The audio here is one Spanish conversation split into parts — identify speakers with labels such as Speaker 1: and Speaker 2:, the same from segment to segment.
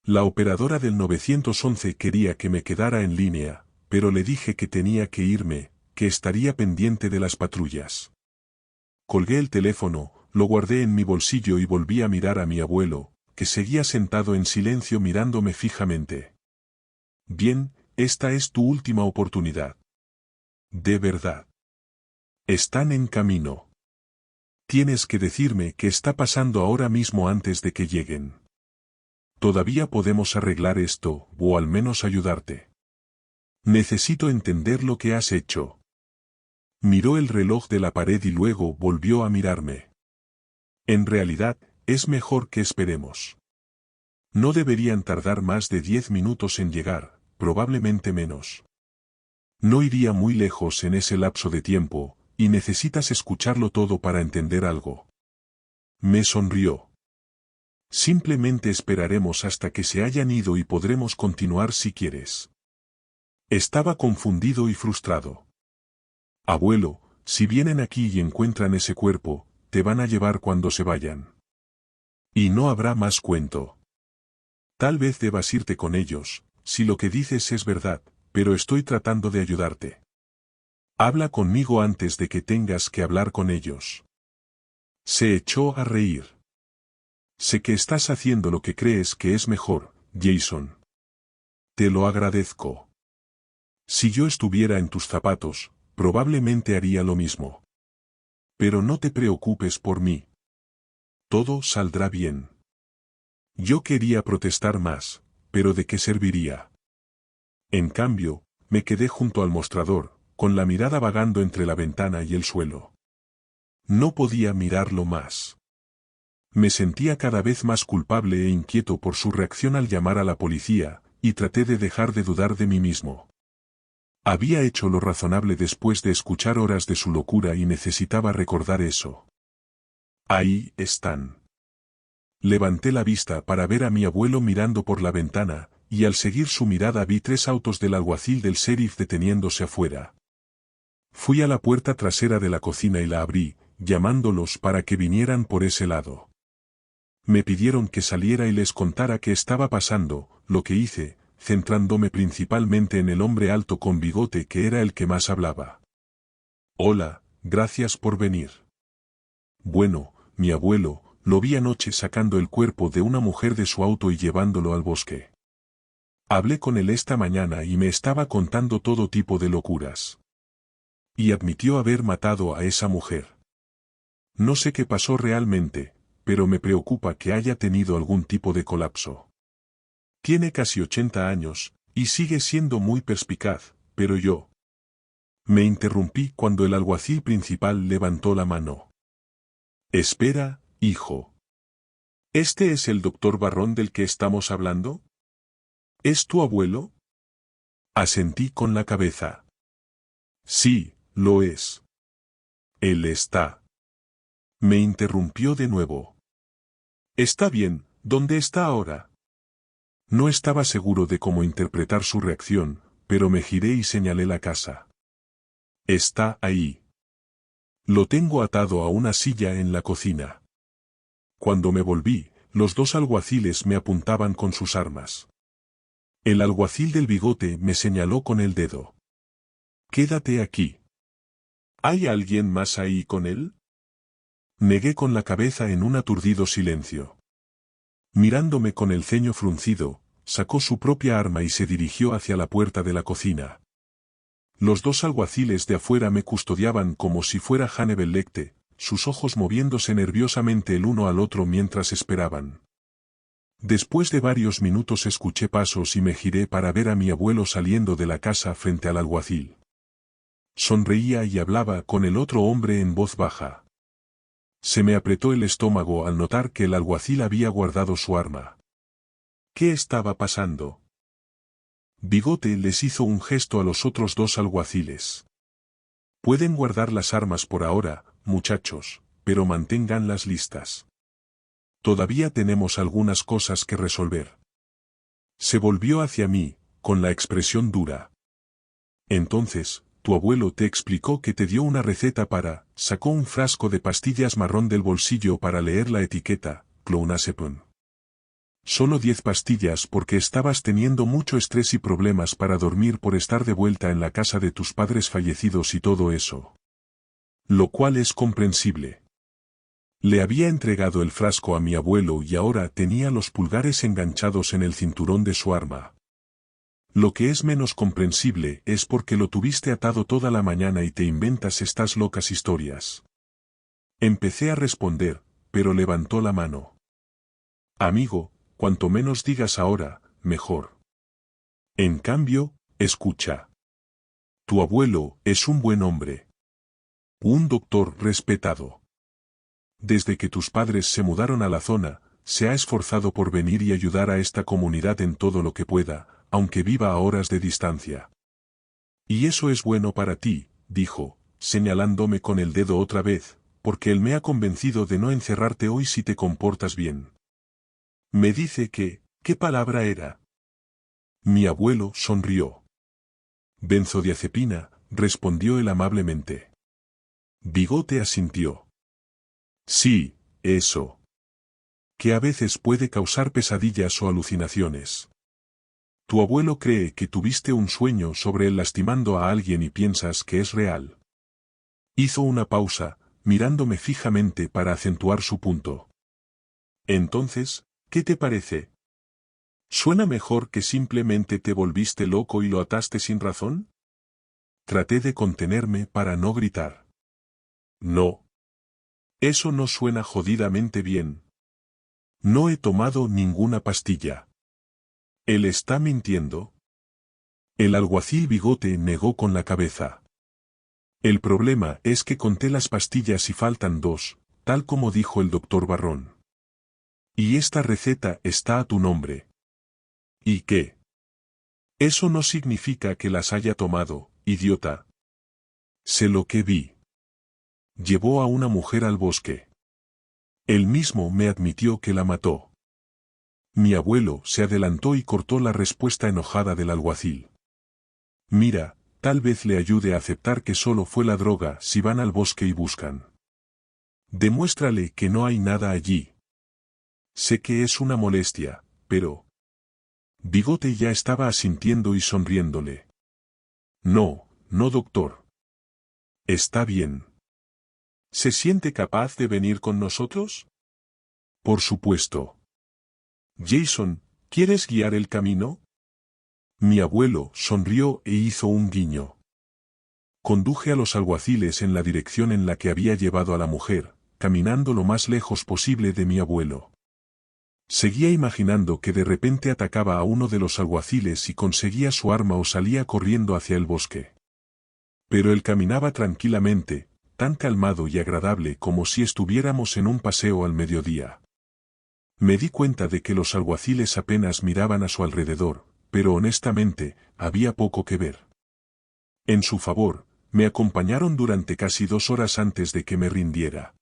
Speaker 1: La operadora del 911 quería que me quedara en línea, pero le dije que tenía que irme, que estaría pendiente de las patrullas. Colgué el teléfono, lo guardé en mi bolsillo y volví a mirar a mi abuelo, que seguía sentado en silencio mirándome fijamente. Bien, esta es tu última oportunidad. De verdad. Están en camino. Tienes que decirme qué está pasando ahora mismo antes de que lleguen. Todavía podemos arreglar esto, o al menos ayudarte. Necesito entender lo que has hecho. Miró el reloj de la pared y luego volvió a mirarme. En realidad, es mejor que esperemos. No deberían tardar más de 10 minutos en llegar, probablemente menos. No iría muy lejos en ese lapso de tiempo, y necesitas escucharlo todo para entender algo. Me sonrió. Simplemente esperaremos hasta que se hayan ido y podremos continuar si quieres. Estaba confundido y frustrado. Abuelo, si vienen aquí y encuentran ese cuerpo, te van a llevar cuando se vayan. Y no habrá más cuento. Tal vez debas irte con ellos, si lo que dices es verdad, pero estoy tratando de ayudarte. Habla conmigo antes de que tengas que hablar con ellos. Se echó a reír. Sé que estás haciendo lo que crees que es mejor, Jason. Te lo agradezco. Si yo estuviera en tus zapatos, probablemente haría lo mismo. Pero no te preocupes por mí. Todo saldrá bien. Yo quería protestar más, pero ¿de qué serviría? En cambio, me quedé junto al mostrador, con la mirada vagando entre la ventana y el suelo. No podía mirarlo más. Me sentía cada vez más culpable e inquieto por su reacción al llamar a la policía, y traté de dejar de dudar de mí mismo. Había hecho lo razonable después de escuchar horas de su locura y necesitaba recordar eso. Ahí están. Levanté la vista para ver a mi abuelo mirando por la ventana, y al seguir su mirada vi 3 autos del alguacil del sheriff deteniéndose afuera. Fui a la puerta trasera de la cocina y la abrí, llamándolos para que vinieran por ese lado. Me pidieron que saliera y les contara qué estaba pasando, lo que hice, centrándome principalmente en el hombre alto con bigote que era el que más hablaba. Hola, gracias por venir. Bueno, mi abuelo, lo vi anoche sacando el cuerpo de una mujer de su auto y llevándolo al bosque. Hablé con él esta mañana y me estaba contando todo tipo de locuras. Y admitió haber matado a esa mujer. No sé qué pasó realmente, pero me preocupa que haya tenido algún tipo de colapso. Tiene casi 80 años, y sigue siendo muy perspicaz, pero yo... Me interrumpí cuando el alguacil principal levantó la mano. Espera, hijo. ¿Este es el doctor Barrón del que estamos hablando? ¿Es tu abuelo? Asentí con la cabeza. Sí, lo es. Él está. Me interrumpió de nuevo. Está bien, ¿dónde está ahora? No estaba seguro de cómo interpretar su reacción, pero me giré y señalé la casa. Está ahí. Lo tengo atado a una silla en la cocina. Cuando me volví, los 2 alguaciles me apuntaban con sus armas. El alguacil del bigote me señaló con el dedo. Quédate aquí. ¿Hay alguien más ahí con él? Negué con la cabeza en un aturdido silencio. Mirándome con el ceño fruncido, sacó su propia arma y se dirigió hacia la puerta de la cocina. Los 2 alguaciles de afuera me custodiaban como si fuera Hannibal Lecter, sus ojos moviéndose nerviosamente el uno al otro mientras esperaban. Después de varios minutos escuché pasos y me giré para ver a mi abuelo saliendo de la casa frente al alguacil. Sonreía y hablaba con el otro hombre en voz baja. Se me apretó el estómago al notar que el alguacil había guardado su arma. ¿Qué estaba pasando? Bigote les hizo un gesto a los otros 2 alguaciles. Pueden guardar las armas por ahora, muchachos, pero manténganlas listas. Todavía tenemos algunas cosas que resolver. Se volvió hacia mí, con la expresión dura. Entonces, tu abuelo te explicó que te dio una receta para... Sacó un frasco de pastillas marrón del bolsillo para leer la etiqueta, clonazepam. Solo 10 pastillas porque estabas teniendo mucho estrés y problemas para dormir por estar de vuelta en la casa de tus padres fallecidos y todo eso. Lo cual es comprensible. Le había entregado el frasco a mi abuelo y ahora tenía los pulgares enganchados en el cinturón de su arma. Lo que es menos comprensible es porque lo tuviste atado toda la mañana y te inventas estas locas historias. Empecé a responder, pero levantó la mano. Amigo, cuanto menos digas ahora, mejor. En cambio, escucha. Tu abuelo es un buen hombre. Un doctor respetado. Desde que tus padres se mudaron a la zona, se ha esforzado por venir y ayudar a esta comunidad en todo lo que pueda, aunque viva a horas de distancia. Y eso es bueno para ti, dijo, señalándome con el dedo otra vez, porque él me ha convencido de no encerrarte hoy si te comportas bien. Me dice que, ¿qué palabra era? Mi abuelo sonrió. Benzodiazepina, respondió él amablemente. Bigote asintió. Sí, eso. Que a veces puede causar pesadillas o alucinaciones. Tu abuelo cree que tuviste un sueño sobre él lastimando a alguien y piensas que es real. Hizo una pausa, mirándome fijamente para acentuar su punto. Entonces, ¿qué te parece? ¿Suena mejor que simplemente te volviste loco y lo ataste sin razón? Traté de contenerme para no gritar. No. Eso no suena jodidamente bien. No he tomado ninguna pastilla. ¿Él está mintiendo? El alguacil Bigote negó con la cabeza. El problema es que conté las pastillas y faltan 2, tal como dijo el doctor Barrón. Y esta receta está a tu nombre. ¿Y qué? Eso no significa que las haya tomado, idiota. Sé lo que vi. Llevó a una mujer al bosque. Él mismo me admitió que la mató. Mi abuelo se adelantó y cortó la respuesta enojada del alguacil. Mira, tal vez le ayude a aceptar que solo fue la droga si van al bosque y buscan. Demuéstrale que no hay nada allí. Sé que es una molestia, pero... Bigote ya estaba asintiendo y sonriéndole. No, no doctor. Está bien. ¿Se siente capaz de venir con nosotros? Por supuesto. Jason, ¿quieres guiar el camino? Mi abuelo sonrió e hizo un guiño. Conduje a los alguaciles en la dirección en la que había llevado a la mujer, caminando lo más lejos posible de mi abuelo. Seguía imaginando que de repente atacaba a uno de los alguaciles y conseguía su arma o salía corriendo hacia el bosque. Pero él caminaba tranquilamente, tan calmado y agradable como si estuviéramos en un paseo al mediodía. Me di cuenta de que los alguaciles apenas miraban a su alrededor, pero honestamente, había poco que ver. En su favor, me acompañaron durante casi 2 horas antes de que me rindiera.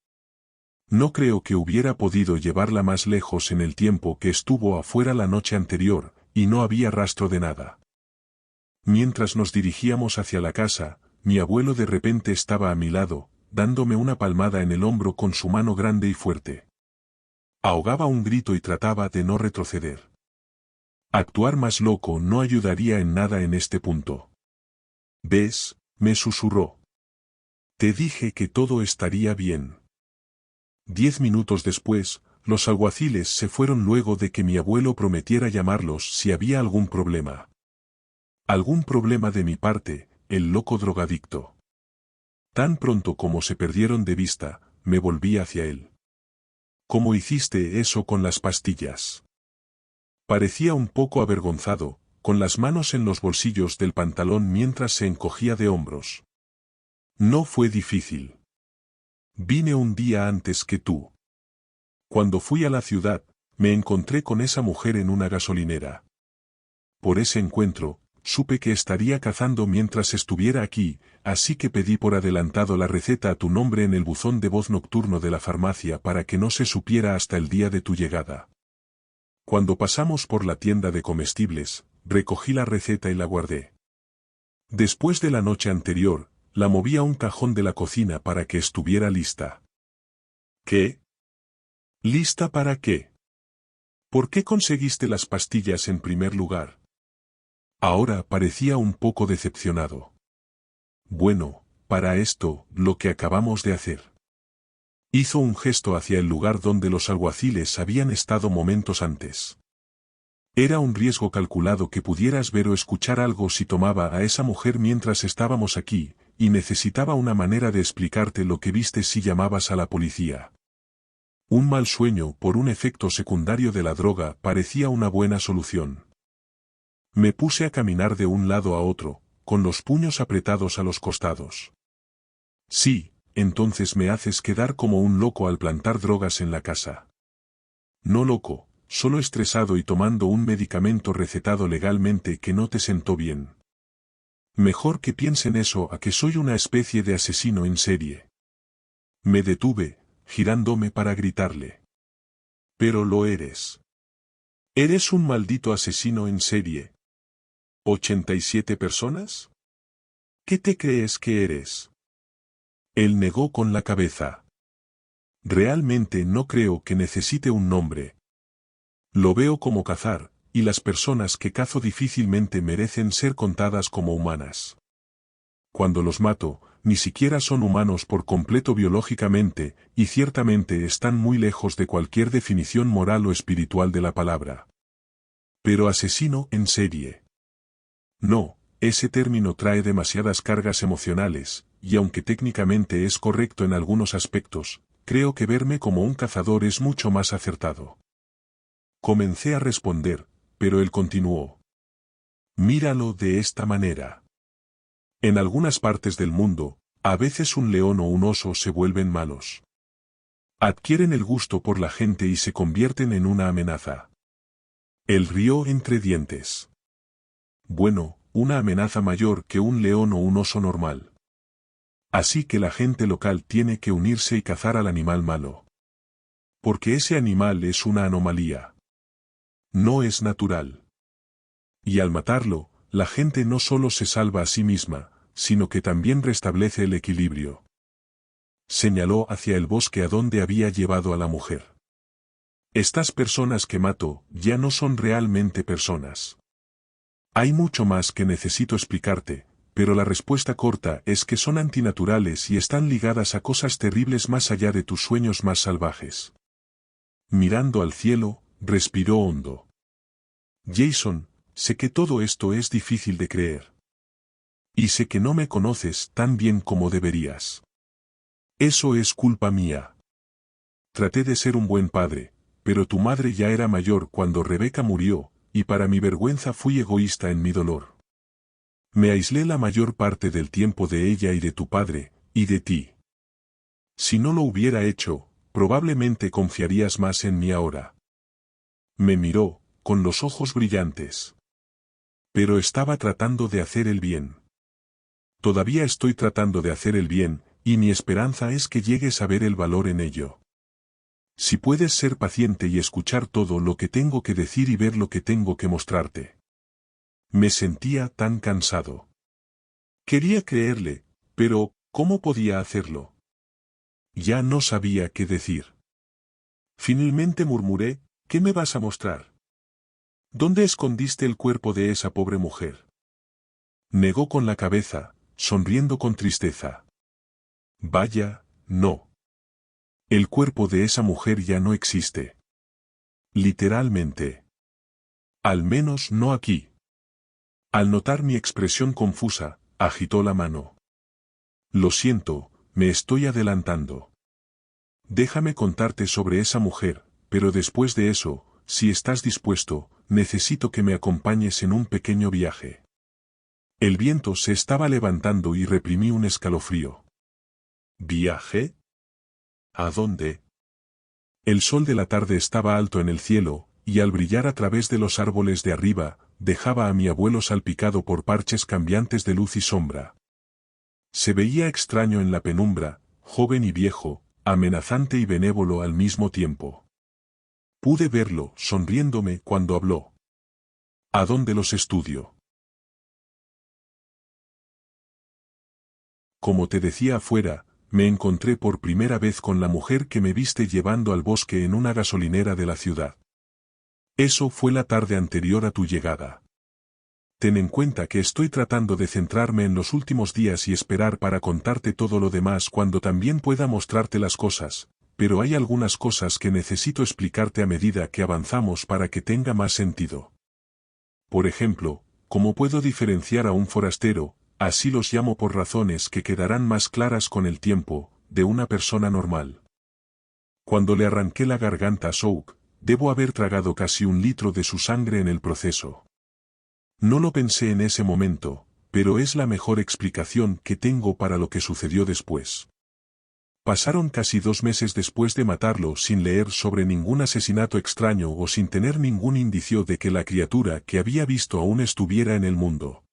Speaker 1: No creo que hubiera podido llevarla más lejos en el tiempo que estuvo afuera la noche anterior, y no había rastro de nada. Mientras nos dirigíamos hacia la casa, mi abuelo de repente estaba a mi lado, dándome una palmada en el hombro con su mano grande y fuerte. Ahogaba un grito y trataba de no retroceder. Actuar más loco no ayudaría en nada en este punto. ¿Ves?, me susurró. Te dije que todo estaría bien. 10 minutos después, los alguaciles se fueron luego de que mi abuelo prometiera llamarlos si había algún problema. Algún problema de mi parte, el loco drogadicto. Tan pronto como se perdieron de vista, me volví hacia él. ¿Cómo hiciste eso con las pastillas? Parecía un poco avergonzado, con las manos en los bolsillos del pantalón mientras se encogía de hombros. No fue difícil. Vine un día antes que tú. Cuando fui a la ciudad, me encontré con esa mujer en una gasolinera. Por ese encuentro, supe que estaría cazando mientras estuviera aquí, así que pedí por adelantado la receta a tu nombre en el buzón de voz nocturno de la farmacia para que no se supiera hasta el día de tu llegada. Cuando pasamos por la tienda de comestibles, recogí la receta y la guardé. Después de la noche anterior, la moví a un cajón de la cocina para que estuviera lista. ¿Qué? ¿Lista para qué? ¿Por qué conseguiste las pastillas en primer lugar? Ahora parecía un poco decepcionado. Bueno, para esto, lo que acabamos de hacer. Hizo un gesto hacia el lugar donde los alguaciles habían estado momentos antes. Era un riesgo calculado que pudieras ver o escuchar algo si tomaba a esa mujer mientras estábamos aquí, y necesitaba una manera de explicarte lo que viste si llamabas a la policía. Un mal sueño por un efecto secundario de la droga parecía una buena solución. Me puse a caminar de un lado a otro, con los puños apretados a los costados. Sí, entonces me haces quedar como un loco al plantar drogas en la casa. No loco, solo estresado y tomando un medicamento recetado legalmente que no te sentó bien. Mejor que piensen eso a que soy una especie de asesino en serie. Me detuve, girándome para gritarle. Pero lo eres. Eres un maldito asesino en serie. ¿87 personas? ¿Qué te crees que eres? Él negó con la cabeza. Realmente no creo que necesite un nombre. Lo veo como cazar, y las personas que cazo difícilmente merecen ser contadas como humanas. Cuando los mato, ni siquiera son humanos por completo biológicamente, y ciertamente están muy lejos de cualquier definición moral o espiritual de la palabra. Pero asesino en serie. No, ese término trae demasiadas cargas emocionales, y aunque técnicamente es correcto en algunos aspectos, creo que verme como un cazador es mucho más acertado. Comencé a responder, pero él continuó. Míralo de esta manera. En algunas partes del mundo, a veces un león o un oso se vuelven malos. Adquieren el gusto por la gente y se convierten en una amenaza. Él rió entre dientes. Bueno, una amenaza mayor que un león o un oso normal. Así que la gente local tiene que unirse y cazar al animal malo. Porque ese animal es una anomalía. No es natural. Y al matarlo, la gente no solo se salva a sí misma, sino que también restablece el equilibrio. Señaló hacia el bosque a donde había llevado a la mujer. Estas personas que mato ya no son realmente personas. Hay mucho más que necesito explicarte, pero la respuesta corta es que son antinaturales y están ligadas a cosas terribles más allá de tus sueños más salvajes. Mirando al cielo, respiró hondo. Jason, sé que todo esto es difícil de creer. Y sé que no me conoces tan bien como deberías. Eso es culpa mía. Traté de ser un buen padre, pero tu madre ya era mayor cuando Rebeca murió, y para mi vergüenza fui egoísta en mi dolor. Me aislé la mayor parte del tiempo de ella y de tu padre, y de ti. Si no lo hubiera hecho, probablemente confiarías más en mí ahora. Me miró, con los ojos brillantes. Pero estaba tratando de hacer el bien. Todavía estoy tratando de hacer el bien, y mi esperanza es que llegues a ver el valor en ello. Si puedes ser paciente y escuchar todo lo que tengo que decir y ver lo que tengo que mostrarte. Me sentía tan cansado. Quería creerle, pero, ¿cómo podía hacerlo? Ya no sabía qué decir. Finalmente murmuré, ¿qué me vas a mostrar? ¿Dónde escondiste el cuerpo de esa pobre mujer? Negó con la cabeza, sonriendo con tristeza. Vaya, no. El cuerpo de esa mujer ya no existe. Literalmente. Al menos no aquí. Al notar mi expresión confusa, agitó la mano. Lo siento, me estoy adelantando. Déjame contarte sobre esa mujer, pero después de eso, si estás dispuesto, necesito que me acompañes en un pequeño viaje. El viento se estaba levantando y reprimí un escalofrío. ¿Viaje? ¿A dónde? El sol de la tarde estaba alto en el cielo, y al brillar a través de los árboles de arriba, dejaba a mi abuelo salpicado por parches cambiantes de luz y sombra. Se veía extraño en la penumbra, joven y viejo, amenazante y benévolo al mismo tiempo. Pude verlo, sonriéndome cuando habló. ¿A dónde los estudio? Como te decía afuera, me encontré por primera vez con la mujer que me viste llevando al bosque en una gasolinera de la ciudad. Eso fue la tarde anterior a tu llegada. Ten en cuenta que estoy tratando de centrarme en los últimos días y esperar para contarte todo lo demás cuando también pueda mostrarte las cosas, pero hay algunas cosas que necesito explicarte a medida que avanzamos para que tenga más sentido. Por ejemplo, ¿cómo puedo diferenciar a un forastero, así los llamo por razones que quedarán más claras con el tiempo, de una persona normal? Cuando le arranqué la garganta a Souk, debo haber tragado casi 1 litro de su sangre en el proceso. No lo pensé en ese momento, pero es la mejor explicación que tengo para lo que sucedió después. Pasaron casi 2 meses después de matarlo sin leer sobre ningún asesinato extraño o sin tener ningún indicio de que la criatura que había visto aún estuviera en el mundo.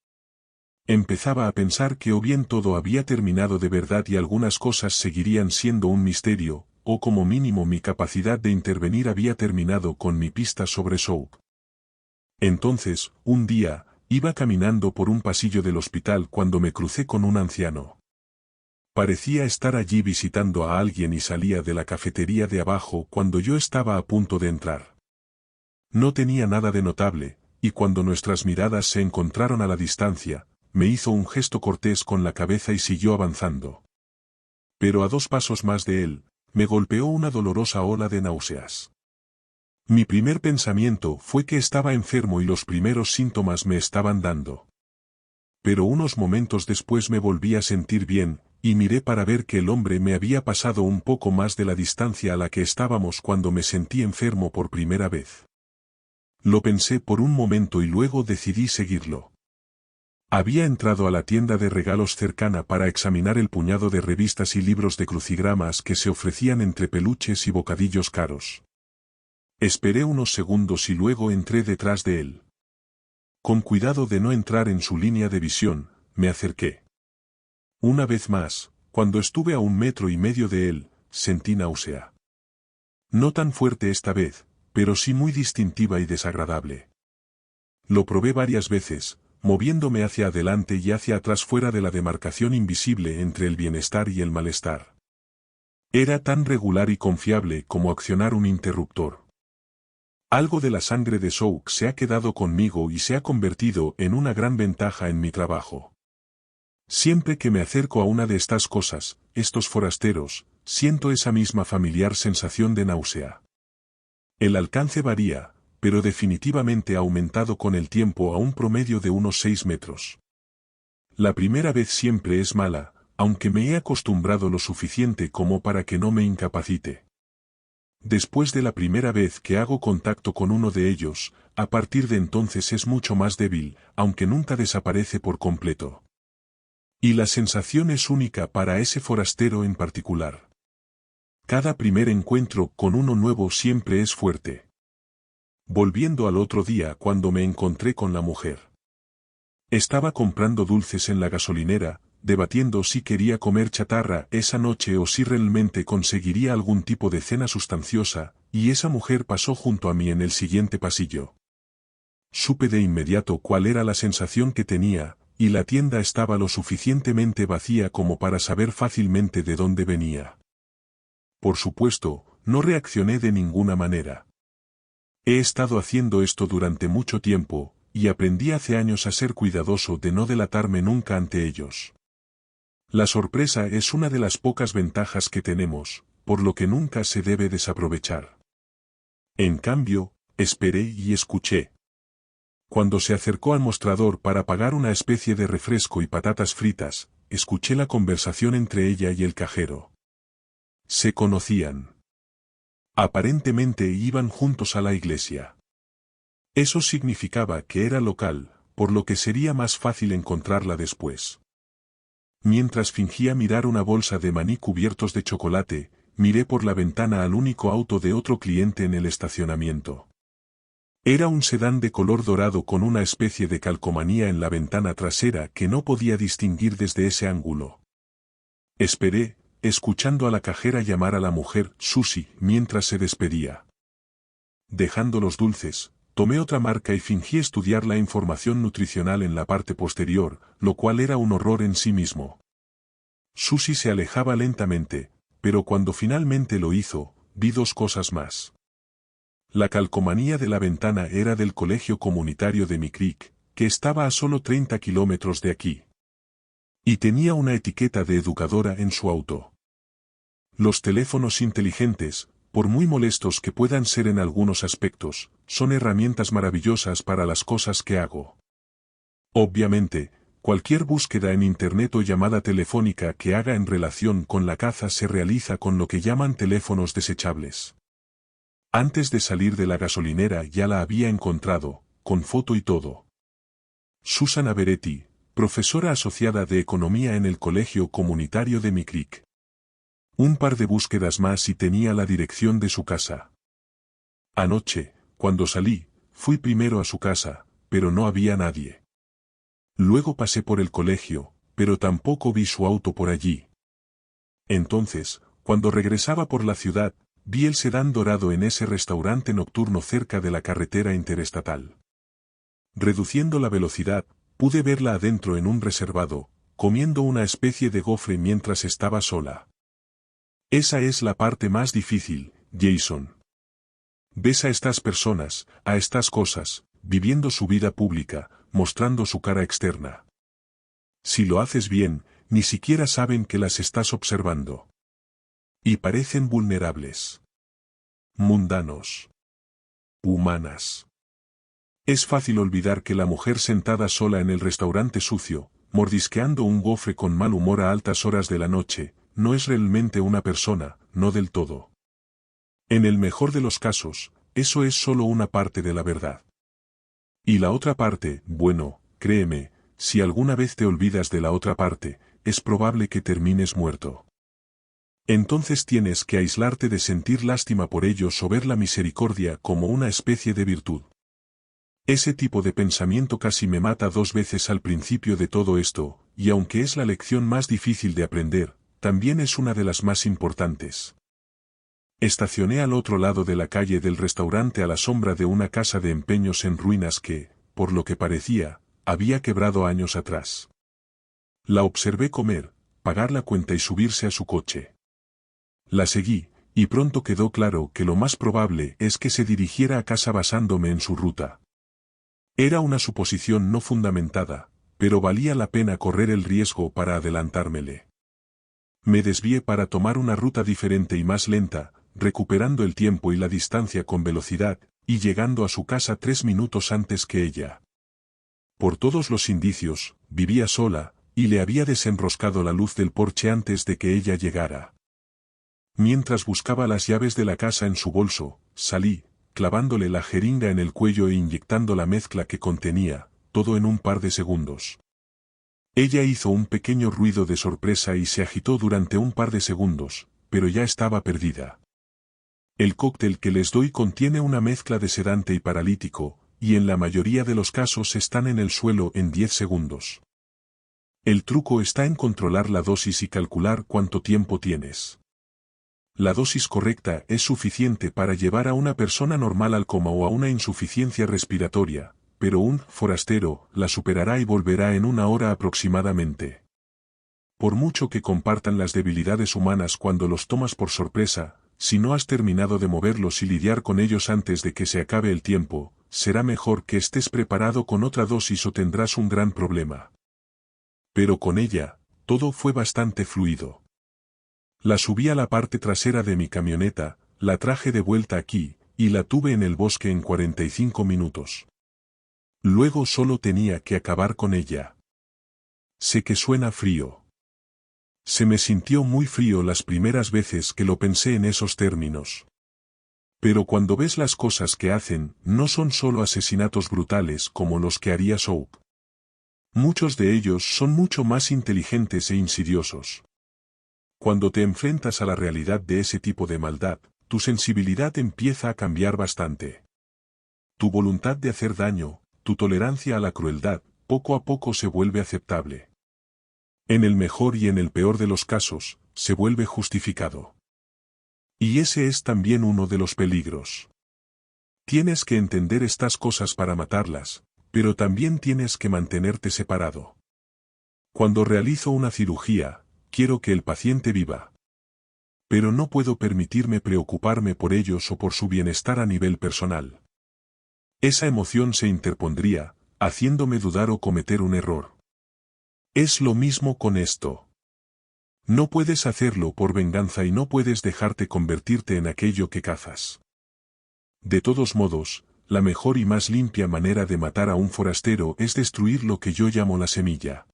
Speaker 1: Empezaba a pensar que o bien todo había terminado de verdad y algunas cosas seguirían siendo un misterio, o como mínimo mi capacidad de intervenir había terminado con mi pista sobre Souk. Entonces, un día, iba caminando por un pasillo del hospital cuando me crucé con un anciano. Parecía estar allí visitando a alguien y salía de la cafetería de abajo cuando yo estaba a punto de entrar. No tenía nada de notable, y cuando nuestras miradas se encontraron a la distancia, me hizo un gesto cortés con la cabeza y siguió avanzando. Pero a 2 pasos más de él, me golpeó una dolorosa ola de náuseas. Mi primer pensamiento fue que estaba enfermo y los primeros síntomas me estaban dando. Pero unos momentos después me volví a sentir bien, y miré para ver que el hombre me había pasado un poco más de la distancia a la que estábamos cuando me sentí enfermo por primera vez. Lo pensé por un momento y luego decidí seguirlo. Había entrado a la tienda de regalos cercana para examinar el puñado de revistas y libros de crucigramas que se ofrecían entre peluches y bocadillos caros. Esperé unos segundos y luego entré detrás de él. Con cuidado de no entrar en su línea de visión, me acerqué. Una vez más, cuando estuve a 1,5 metros de él, sentí náusea. No tan fuerte esta vez, pero sí muy distintiva y desagradable. Lo probé varias veces, moviéndome hacia adelante y hacia atrás fuera de la demarcación invisible entre el bienestar y el malestar. Era tan regular y confiable como accionar un interruptor. Algo de la sangre de Souk se ha quedado conmigo y se ha convertido en una gran ventaja en mi trabajo. Siempre que me acerco a una de estas cosas, estos forasteros, siento esa misma familiar sensación de náusea. El alcance varía, pero definitivamente ha aumentado con el tiempo a un promedio de unos 6 metros. La primera vez siempre es mala, aunque me he acostumbrado lo suficiente como para que no me incapacite. Después de la primera vez que hago contacto con uno de ellos, a partir de entonces es mucho más débil, aunque nunca desaparece por completo. Y la sensación es única para ese forastero en particular. Cada primer encuentro con uno nuevo siempre es fuerte. Volviendo al otro día cuando me encontré con la mujer. Estaba comprando dulces en la gasolinera, debatiendo si quería comer chatarra esa noche o si realmente conseguiría algún tipo de cena sustanciosa, y esa mujer pasó junto a mí en el siguiente pasillo. Supe de inmediato cuál era la sensación que tenía, y la tienda estaba lo suficientemente vacía como para saber fácilmente de dónde venía. Por supuesto, no reaccioné de ninguna manera. He estado haciendo esto durante mucho tiempo, y aprendí hace años a ser cuidadoso de no delatarme nunca ante ellos. La sorpresa es una de las pocas ventajas que tenemos, por lo que nunca se debe desaprovechar. En cambio, esperé y escuché. Cuando se acercó al mostrador para pagar una especie de refresco y patatas fritas, escuché la conversación entre ella y el cajero. Se conocían. Aparentemente iban juntos a la iglesia. Eso significaba que era local, por lo que sería más fácil encontrarla después. Mientras fingía mirar una bolsa de maní cubiertos de chocolate, miré por la ventana al único auto de otro cliente en el estacionamiento. Era un sedán de color dorado con una especie de calcomanía en la ventana trasera que no podía distinguir desde ese ángulo. Esperé, escuchando a la cajera llamar a la mujer Susie mientras se despedía. Dejando los dulces, tomé otra marca y fingí estudiar la información nutricional en la parte posterior, lo cual era un horror en sí mismo. Susie se alejaba lentamente, pero cuando finalmente lo hizo, vi 2 cosas más. La calcomanía de la ventana era del colegio comunitario de Micrik, que estaba a solo 30 kilómetros de aquí. Y tenía una etiqueta de educadora en su auto. Los teléfonos inteligentes, por muy molestos que puedan ser en algunos aspectos, son herramientas maravillosas para las cosas que hago. Obviamente, cualquier búsqueda en Internet o llamada telefónica que haga en relación con la caza se realiza con lo que llaman teléfonos desechables. Antes de salir de la gasolinera ya la había encontrado, con foto y todo. Susana Beretti, profesora asociada de Economía en el Colegio Comunitario de Micrik. Un par de búsquedas más y tenía la dirección de su casa. Anoche, cuando salí, fui primero a su casa, pero no había nadie. Luego pasé por el colegio, pero tampoco vi su auto por allí. Entonces, cuando regresaba por la ciudad, vi el sedán dorado en ese restaurante nocturno cerca de la carretera interestatal. Reduciendo la velocidad, pude verla adentro en un reservado, comiendo una especie de gofre mientras estaba sola. Esa es la parte más difícil, Jason. Ves a estas personas, a estas cosas, viviendo su vida pública, mostrando su cara externa. Si lo haces bien, ni siquiera saben que las estás observando. Y parecen vulnerables. Mundanos. Humanas. Es fácil olvidar que la mujer sentada sola en el restaurante sucio, mordisqueando un gofre con mal humor a altas horas de la noche, no es realmente una persona, no del todo. En el mejor de los casos, eso es solo una parte de la verdad. Y la otra parte, bueno, créeme, si alguna vez te olvidas de la otra parte, es probable que termines muerto. Entonces tienes que aislarte de sentir lástima por ellos o ver la misericordia como una especie de virtud. Ese tipo de pensamiento casi me mata 2 veces al principio de todo esto, y aunque es la lección más difícil de aprender, también es una de las más importantes. Estacioné al otro lado de la calle del restaurante a la sombra de una casa de empeños en ruinas que, por lo que parecía, había quebrado años atrás. La observé comer, pagar la cuenta y subirse a su coche. La seguí, y pronto quedó claro que lo más probable es que se dirigiera a casa basándome en su ruta. Era una suposición no fundamentada, pero valía la pena correr el riesgo para adelantármele. Me desvié para tomar una ruta diferente y más lenta, recuperando el tiempo y la distancia con velocidad, y llegando a su casa 3 minutos antes que ella. Por todos los indicios, vivía sola, y le había desenroscado la luz del porche antes de que ella llegara. Mientras buscaba las llaves de la casa en su bolso, salí, clavándole la jeringa en el cuello e inyectando la mezcla que contenía, todo en un par de segundos. Ella hizo un pequeño ruido de sorpresa y se agitó durante un par de segundos, pero ya estaba perdida. El cóctel que les doy contiene una mezcla de sedante y paralítico, y en la mayoría de los casos están en el suelo en 10 segundos. El truco está en controlar la dosis y calcular cuánto tiempo tienes. La dosis correcta es suficiente para llevar a una persona normal al coma o a una insuficiencia respiratoria, pero un forastero la superará y volverá en 1 hora aproximadamente. Por mucho que compartan las debilidades humanas cuando los tomas por sorpresa, si no has terminado de moverlos y lidiar con ellos antes de que se acabe el tiempo, será mejor que estés preparado con otra dosis o tendrás un gran problema. Pero con ella, todo fue bastante fluido. La subí a la parte trasera de mi camioneta, la traje de vuelta aquí, y la tuve en el bosque en 45 minutos. Luego solo tenía que acabar con ella. Sé que suena frío. Se me sintió muy frío las primeras veces que lo pensé en esos términos. Pero cuando ves las cosas que hacen, no son solo asesinatos brutales como los que haría Soap. Muchos de ellos son mucho más inteligentes e insidiosos. Cuando te enfrentas a la realidad de ese tipo de maldad, tu sensibilidad empieza a cambiar bastante. Tu voluntad de hacer daño, tu tolerancia a la crueldad, poco a poco se vuelve aceptable. En el mejor y en el peor de los casos, se vuelve justificado. Y ese es también uno de los peligros. Tienes que entender estas cosas para matarlas, pero también tienes que mantenerte separado. Cuando realizo una cirugía, quiero que el paciente viva. Pero no puedo permitirme preocuparme por ellos o por su bienestar a nivel personal. Esa emoción se interpondría, haciéndome dudar o cometer un error. Es lo mismo con esto. No puedes hacerlo por venganza y no puedes dejarte convertirte en aquello que cazas. De todos modos, la mejor y más limpia manera de matar a un forastero es destruir lo que yo llamo la semilla.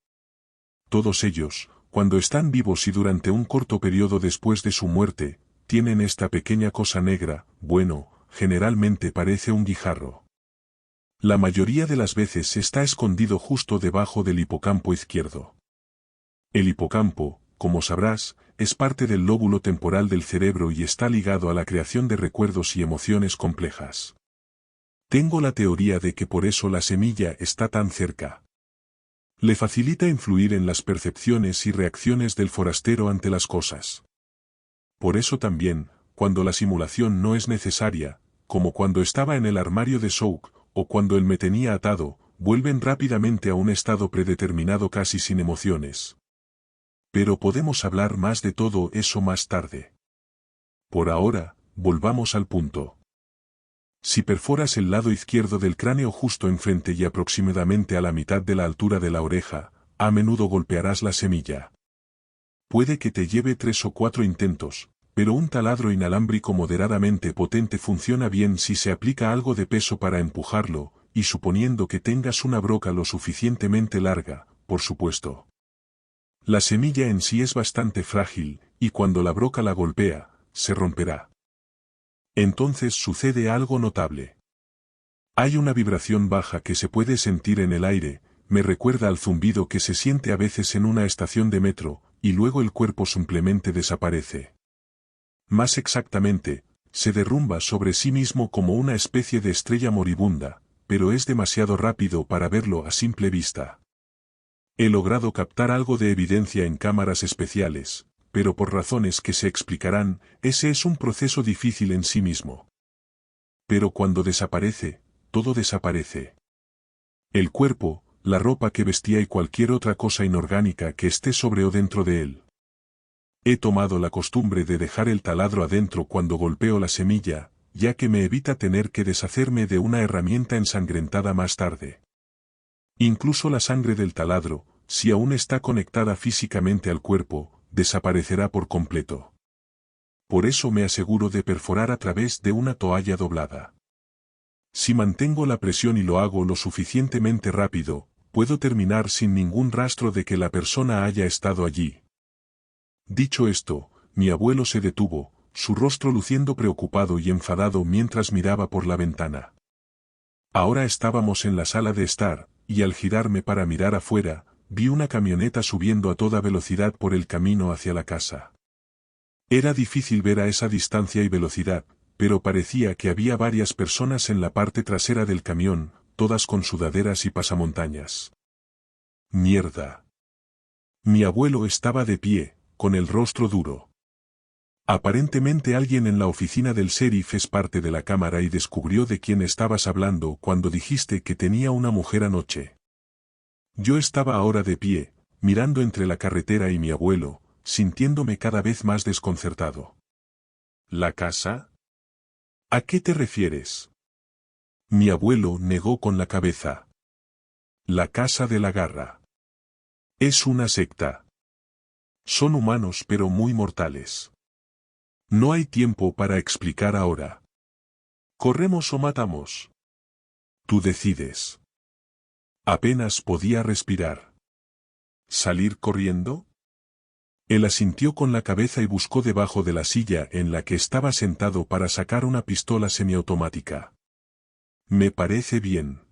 Speaker 1: Todos ellos, cuando están vivos y durante un corto periodo después de su muerte, tienen esta pequeña cosa negra, bueno, generalmente parece un guijarro. La mayoría de las veces está escondido justo debajo del hipocampo izquierdo. El hipocampo, como sabrás, es parte del lóbulo temporal del cerebro y está ligado a la creación de recuerdos y emociones complejas. Tengo la teoría de que por eso la semilla está tan cerca. Le facilita influir en las percepciones y reacciones del forastero ante las cosas. Por eso también, cuando la simulación no es necesaria, como cuando estaba en el armario de Souk, o cuando él me tenía atado, vuelven rápidamente a un estado predeterminado casi sin emociones. Pero podemos hablar más de todo eso más tarde. Por ahora, volvamos al punto. Si perforas el lado izquierdo del cráneo justo enfrente y aproximadamente a la mitad de la altura de la oreja, a menudo golpearás la semilla. Puede que te lleve 3 o 4 intentos, pero un taladro inalámbrico moderadamente potente funciona bien si se aplica algo de peso para empujarlo, y suponiendo que tengas una broca lo suficientemente larga, por supuesto. La semilla en sí es bastante frágil, y cuando la broca la golpea, se romperá. Entonces sucede algo notable. Hay una vibración baja que se puede sentir en el aire, me recuerda al zumbido que se siente a veces en una estación de metro, y luego el cuerpo simplemente desaparece. Más exactamente, se derrumba sobre sí mismo como una especie de estrella moribunda, pero es demasiado rápido para verlo a simple vista. He logrado captar algo de evidencia en cámaras especiales, pero por razones que se explicarán, ese es un proceso difícil en sí mismo. Pero cuando desaparece, todo desaparece. El cuerpo, la ropa que vestía y cualquier otra cosa inorgánica que esté sobre o dentro de él. He tomado la costumbre de dejar el taladro adentro cuando golpeo la semilla, ya que me evita tener que deshacerme de una herramienta ensangrentada más tarde. Incluso la sangre del taladro, si aún está conectada físicamente al cuerpo, desaparecerá por completo. Por eso me aseguro de perforar a través de una toalla doblada. Si mantengo la presión y lo hago lo suficientemente rápido, puedo terminar sin ningún rastro de que la persona haya estado allí. Dicho esto, mi abuelo se detuvo, su rostro luciendo preocupado y enfadado mientras miraba por la ventana. Ahora estábamos en la sala de estar, y al girarme para mirar afuera, vi una camioneta subiendo a toda velocidad por el camino hacia la casa. Era difícil ver a esa distancia y velocidad, pero parecía que había varias personas en la parte trasera del camión, todas con sudaderas y pasamontañas. Mierda. Mi abuelo estaba de pie, con el rostro duro. Aparentemente alguien en la oficina del sheriff es parte de la cámara y descubrió de quién estabas hablando cuando dijiste que tenía una mujer anoche. Yo estaba ahora de pie, mirando entre la carretera y mi abuelo, sintiéndome cada vez más desconcertado. ¿La casa? ¿A qué te refieres? Mi abuelo negó con la cabeza. La casa de la garra. Es una secta. Son humanos pero muy mortales. No hay tiempo para explicar ahora. ¿Corremos o matamos? Tú decides. Apenas podía respirar. ¿Salir corriendo? Él asintió con la cabeza y buscó debajo de la silla en la que estaba sentado para sacar una pistola semiautomática. Me parece bien.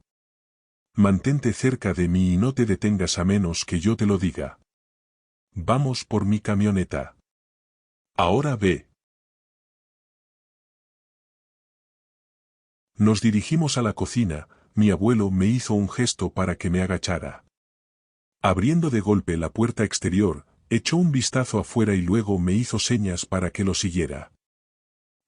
Speaker 1: Mantente cerca de mí y no te detengas a menos que yo te lo diga. Vamos por mi camioneta. Ahora ve. Nos dirigimos a la cocina, mi abuelo me hizo un gesto para que me agachara. Abriendo de golpe la puerta exterior, echó un vistazo afuera y luego me hizo señas para que lo siguiera.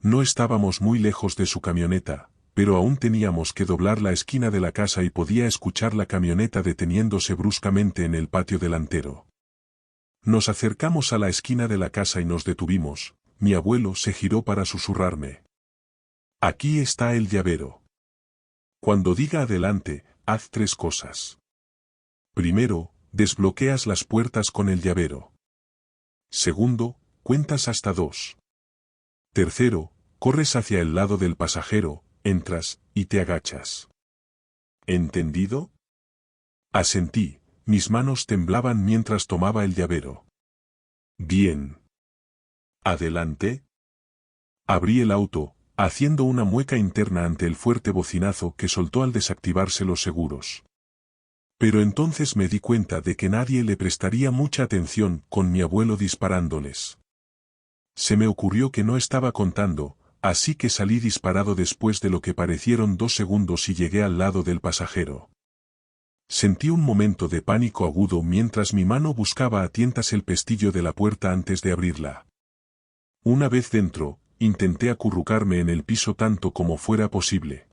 Speaker 1: No estábamos muy lejos de su camioneta, pero aún teníamos que doblar la esquina de la casa y podía escuchar la camioneta deteniéndose bruscamente en el patio delantero. Nos acercamos a la esquina de la casa y nos detuvimos, mi abuelo se giró para susurrarme. Aquí está el llavero. Cuando diga adelante, haz 3 cosas. Primero, desbloqueas las puertas con el llavero. Segundo, cuentas hasta 2. Tercero, corres hacia el lado del pasajero, entras, y te agachas. ¿Entendido? Asentí, mis manos temblaban mientras tomaba el llavero. Bien. ¿Adelante? Abrí el auto, haciendo una mueca interna ante el fuerte bocinazo que soltó al desactivarse los seguros. Pero entonces me di cuenta de que nadie le prestaría mucha atención con mi abuelo disparándoles. Se me ocurrió que no estaba contando, así que salí disparado después de lo que parecieron 2 segundos y llegué al lado del pasajero. Sentí un momento de pánico agudo mientras mi mano buscaba a tientas el pestillo de la puerta antes de abrirla. Una vez dentro, intenté acurrucarme en el piso tanto como fuera posible.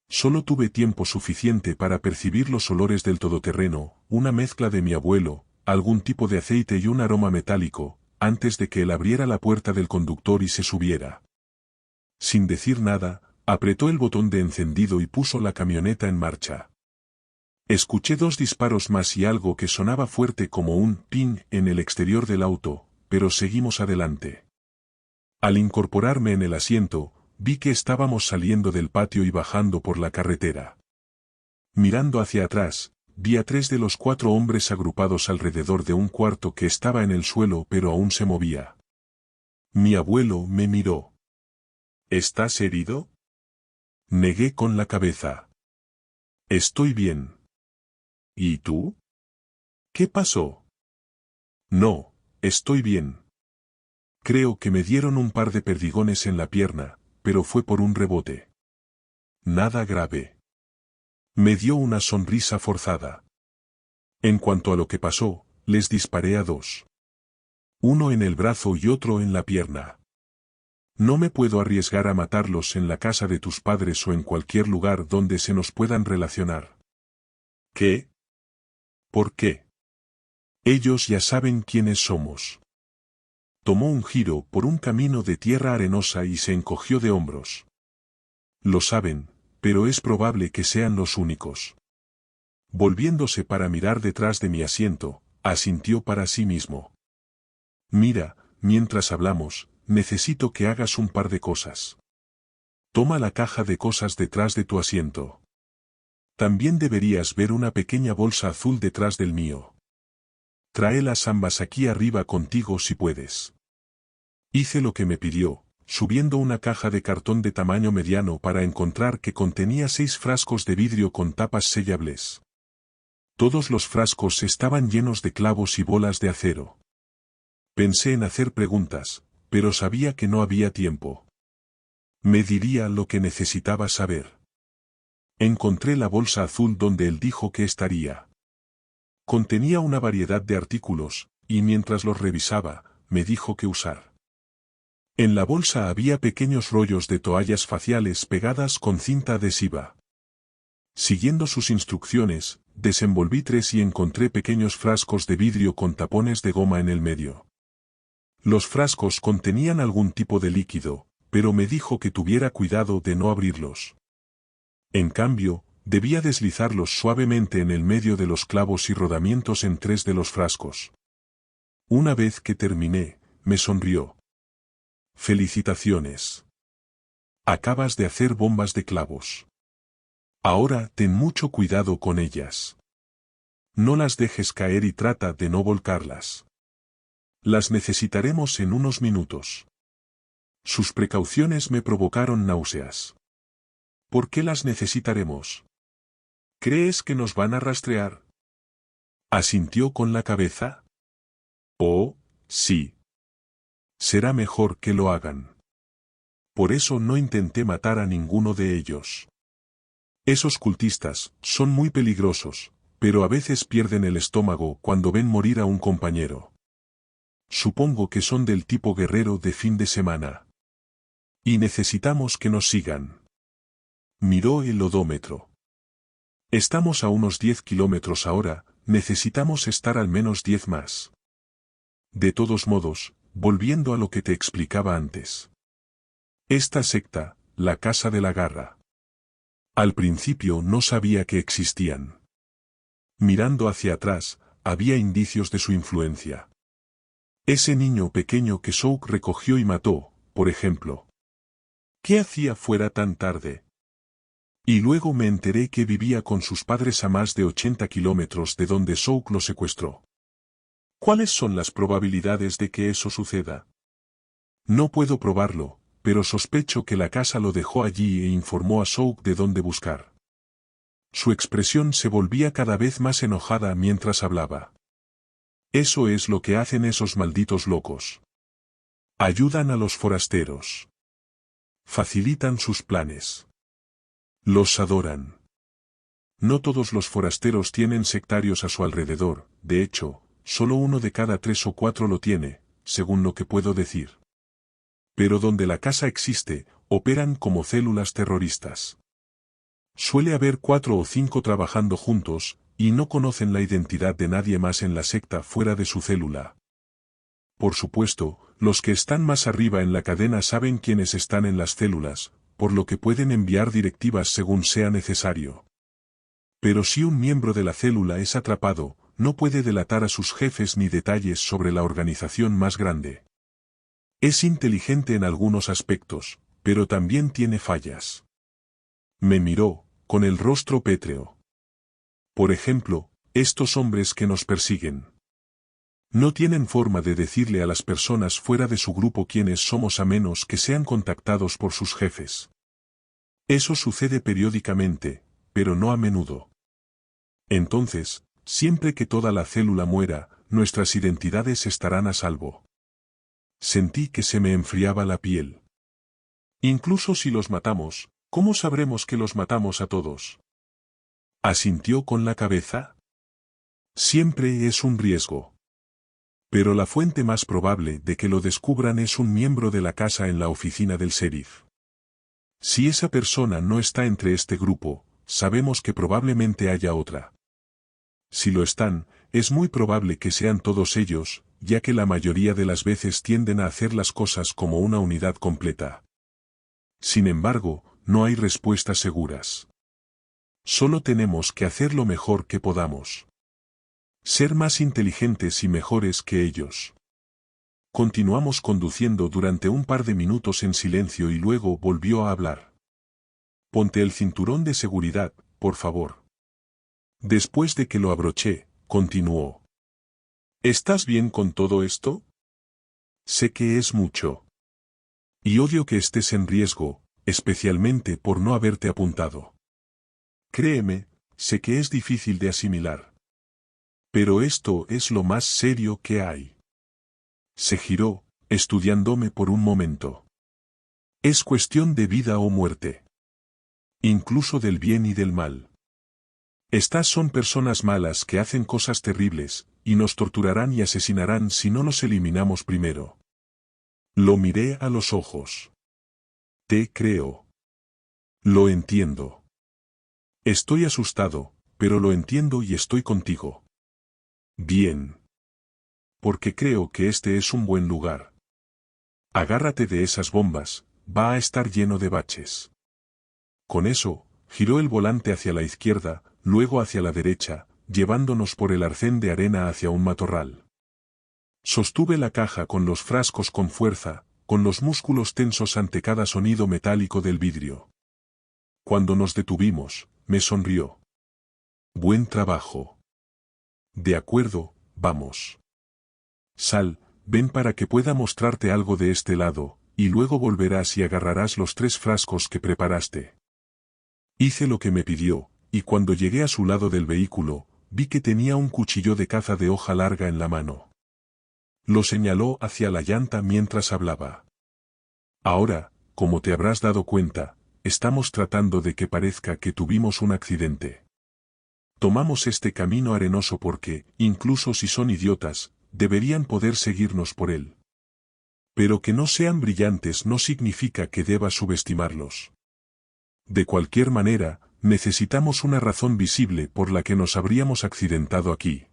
Speaker 1: Solo tuve tiempo suficiente para percibir los olores del todoterreno, una mezcla de mi abuelo, algún tipo de aceite y un aroma metálico, antes de que él abriera la puerta del conductor y se subiera. Sin decir nada, apretó el botón de encendido y puso la camioneta en marcha. Escuché 2 disparos más y algo que sonaba fuerte como un ping en el exterior del auto, pero seguimos adelante. Al incorporarme en el asiento, vi que estábamos saliendo del patio y bajando por la carretera. Mirando hacia atrás, vi a 3 de los 4 hombres agrupados alrededor de un cuarto que estaba en el suelo pero aún se movía. Mi abuelo me miró. ¿Estás herido? Negué con la cabeza. Estoy bien. ¿Y tú? ¿Qué pasó? No, estoy bien. Creo que me dieron un par de perdigones en la pierna, pero fue por un rebote. Nada grave. Me dio una sonrisa forzada. En cuanto a lo que pasó, les disparé a 2. Uno en el brazo y otro en la pierna. No me puedo arriesgar a matarlos en la casa de tus padres o en cualquier lugar donde se nos puedan relacionar. ¿Qué? ¿Por qué? Ellos ya saben quiénes somos. Tomó un giro por un camino de tierra arenosa y se encogió de hombros. Lo saben, pero es probable que sean los únicos. Volviéndose para mirar detrás de mi asiento, asintió para sí mismo. Mira, mientras hablamos, necesito que hagas un par de cosas. Toma la caja de cosas detrás de tu asiento. También deberías ver una pequeña bolsa azul detrás del mío. Tráelas ambas aquí arriba contigo si puedes. Hice lo que me pidió, subiendo una caja de cartón de tamaño mediano para encontrar que contenía 6 frascos de vidrio con tapas sellables. Todos los frascos estaban llenos de clavos y bolas de acero. Pensé en hacer preguntas, pero sabía que no había tiempo. Me diría lo que necesitaba saber. Encontré la bolsa azul donde él dijo que estaría. Contenía una variedad de artículos, y mientras los revisaba, me dijo qué usar. En la bolsa había pequeños rollos de toallas faciales pegadas con cinta adhesiva. Siguiendo sus instrucciones, desenvolví 3 y encontré pequeños frascos de vidrio con tapones de goma en el medio. Los frascos contenían algún tipo de líquido, pero me dijo que tuviera cuidado de no abrirlos. En cambio, debía deslizarlos suavemente en el medio de los clavos y rodamientos en 3 de los frascos. Una vez que terminé, me sonrió. Felicitaciones. Acabas de hacer bombas de clavos. Ahora ten mucho cuidado con ellas. No las dejes caer y trata de no volcarlas. Las necesitaremos en unos minutos. Sus precauciones me provocaron náuseas. ¿Por qué las necesitaremos? ¿Crees que nos van a rastrear? Asintió con la cabeza. Oh, sí. Será mejor que lo hagan. Por eso no intenté matar a ninguno de ellos. Esos cultistas son muy peligrosos, pero a veces pierden el estómago cuando ven morir a un compañero. Supongo que son del tipo guerrero de fin de semana. Y necesitamos que nos sigan. Miró el odómetro. Estamos a unos 10 kilómetros ahora, necesitamos estar al menos 10 más. De todos modos, volviendo a lo que te explicaba antes. Esta secta, la Casa de la Garra. Al principio no sabía que existían. Mirando hacia atrás, había indicios de su influencia. Ese niño pequeño que Souk recogió y mató, por ejemplo. ¿Qué hacía fuera tan tarde? Y luego me enteré que vivía con sus padres a más de 80 kilómetros de donde Souk lo secuestró. ¿Cuáles son las probabilidades de que eso suceda? No puedo probarlo, pero sospecho que la casa lo dejó allí e informó a Souk de dónde buscar. Su expresión se volvía cada vez más enojada mientras hablaba. Eso es lo que hacen esos malditos locos. Ayudan a los forasteros. Facilitan sus planes. Los adoran. No todos los forasteros tienen sectarios a su alrededor, de hecho, solo uno de cada 3 o 4 lo tiene, según lo que puedo decir. Pero donde la casa existe, operan como células terroristas. Suele haber 4 o 5 trabajando juntos, y no conocen la identidad de nadie más en la secta fuera de su célula. Por supuesto, los que están más arriba en la cadena saben quiénes están en las células, por lo que pueden enviar directivas según sea necesario. Pero si un miembro de la célula es atrapado, no puede delatar a sus jefes ni detalles sobre la organización más grande. Es inteligente en algunos aspectos, pero también tiene fallas. Me miró, con el rostro pétreo. Por ejemplo, estos hombres que nos persiguen. No tienen forma de decirle a las personas fuera de su grupo quiénes somos a menos que sean contactados por sus jefes. Eso sucede periódicamente, pero no a menudo. Entonces, siempre que toda la célula muera, nuestras identidades estarán a salvo. Sentí que se me enfriaba la piel. Incluso si los matamos, ¿cómo sabremos que los matamos a todos? Asintió con la cabeza. Siempre es un riesgo. Pero la fuente más probable de que lo descubran es un miembro de la casa en la oficina del sheriff. Si esa persona no está entre este grupo, sabemos que probablemente haya otra. Si lo están, es muy probable que sean todos ellos, ya que la mayoría de las veces tienden a hacer las cosas como una unidad completa. Sin embargo, no hay respuestas seguras. Solo tenemos que hacer lo mejor que podamos. Ser más inteligentes y mejores que ellos. Continuamos conduciendo durante un par de minutos en silencio y luego volvió a hablar. Ponte el cinturón de seguridad, por favor. Después de que lo abroché, continuó. ¿Estás bien con todo esto? Sé que es mucho. Y odio que estés en riesgo, especialmente por no haberte apuntado. Créeme, sé que es difícil de asimilar. Pero esto es lo más serio que hay. Se giró, estudiándome por un momento. Es cuestión de vida o muerte. Incluso del bien y del mal. Estas son personas malas que hacen cosas terribles, y nos torturarán y asesinarán si no los eliminamos primero. Lo miré a los ojos. Te creo. Lo entiendo. Estoy asustado, pero lo entiendo y estoy contigo. Bien. Porque creo que este es un buen lugar. Agárrate de esas bombas, va a estar lleno de baches. Con eso, giró el volante hacia la izquierda, luego hacia la derecha, llevándonos por el arcén de arena hacia un matorral. Sostuve la caja con los frascos con fuerza, con los músculos tensos ante cada sonido metálico del vidrio. Cuando nos detuvimos, me sonrió. Buen trabajo. De acuerdo, vamos. Sal, ven para que pueda mostrarte algo de este lado, y luego volverás y agarrarás los 3 frascos que preparaste. Hice lo que me pidió, y cuando llegué a su lado del vehículo, vi que tenía un cuchillo de caza de hoja larga en la mano. Lo señaló hacia la llanta mientras hablaba. Ahora, como te habrás dado cuenta, estamos tratando de que parezca que tuvimos un accidente. Tomamos este camino arenoso porque, incluso si son idiotas, deberían poder seguirnos por él. Pero que no sean brillantes no significa que debas subestimarlos. De cualquier manera, necesitamos una razón visible por la que nos habríamos accidentado aquí.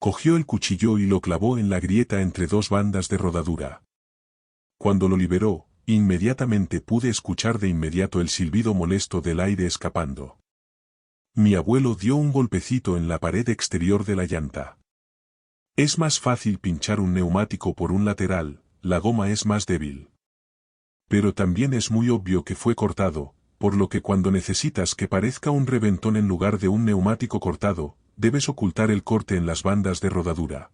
Speaker 1: Cogió el cuchillo y lo clavó en la grieta entre dos bandas de rodadura. Cuando lo liberó, inmediatamente pude escuchar de inmediato el silbido molesto del aire escapando. Mi abuelo dio un golpecito en la pared exterior de la llanta. Es más fácil pinchar un neumático por un lateral, la goma es más débil. Pero también es muy obvio que fue cortado, por lo que cuando necesitas que parezca un reventón en lugar de un neumático cortado, debes ocultar el corte en las bandas de rodadura.